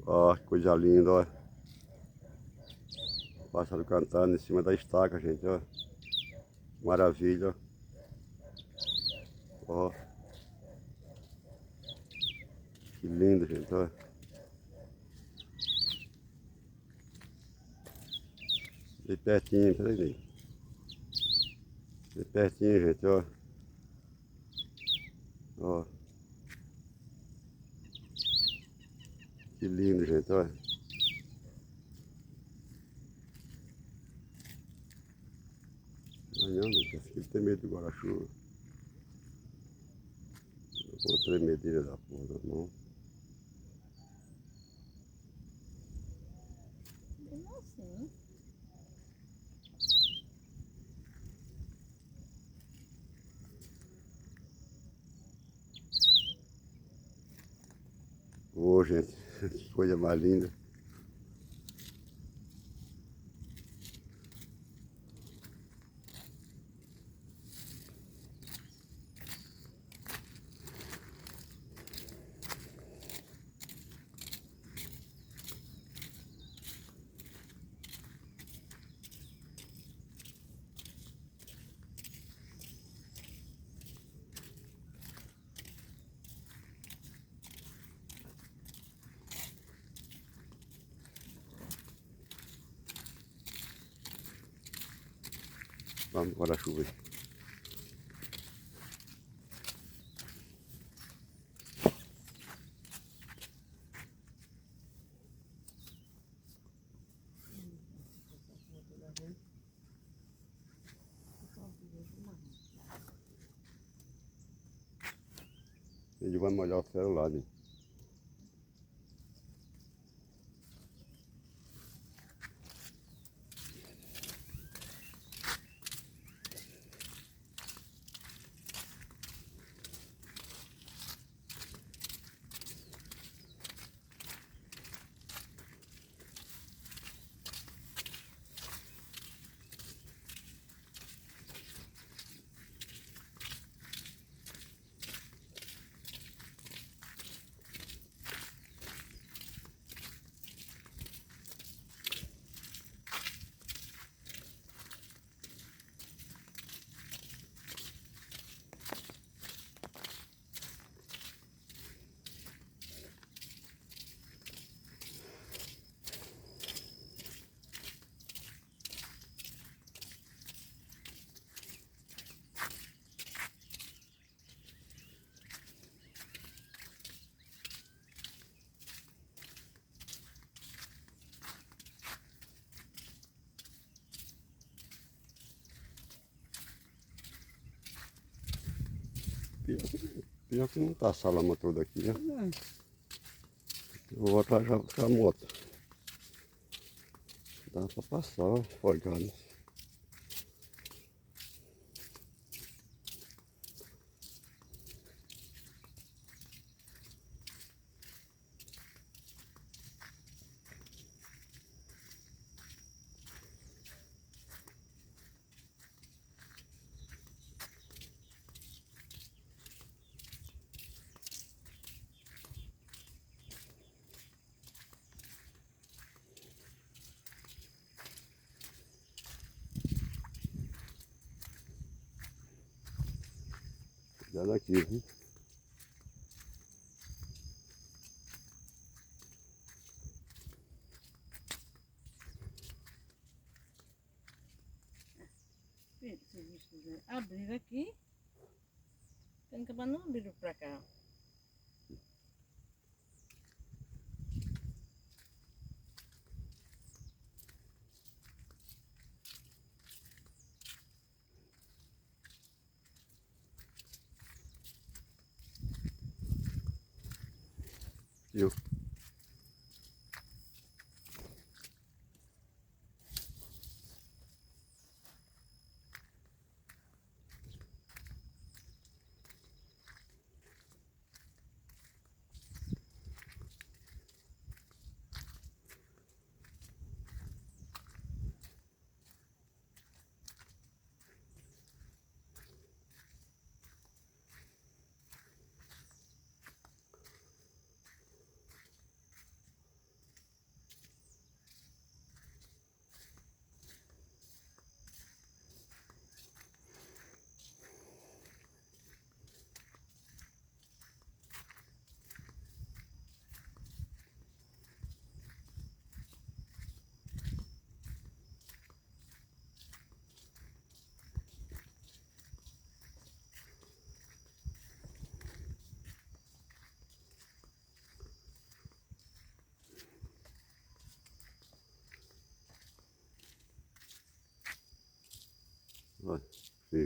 Ó, que coisa linda, ó. Pássaro cantando em cima da estaca, gente, ó. Maravilha, ó. Que lindo, gente, ó. Bem pertinho, peraí. Bem pertinho, gente, ó. Ó. Que lindo, gente, ó. Olha, gente, esse aqui tem medo do guarda-chuva. Uma tremedeira da porra da mão. Bem assim. Ô, gente, que coisa mais linda. Vamos com guarda-chuva aí. Ele vai molhar o celular, né? Pior que não tá a salama toda aqui, né? Eu vou atrás da moto. Dá pra passar, ó, folgado. Cuidado aqui, viu? Se eles quiserem abrir aqui, tem que acabar não abrir pra cá. Viu?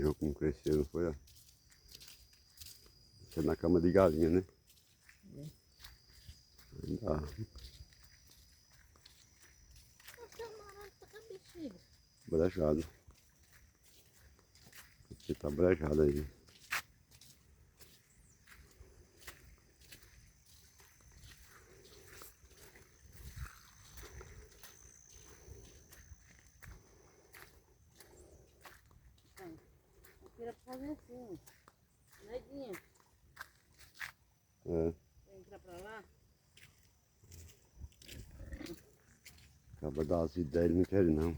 viu como cresceu, não foi? Ó? Isso é na cama de galinha, né? Não dá. Nossa, amarelo tá com a bexiga. Brejado. Aqui tá brejado aí. Aqui era pra fazer assim. Neguinha. É, Vai entrar pra lá. acaba das ideias, ele não quer não.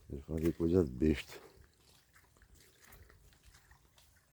Ele fazer coisas bestas.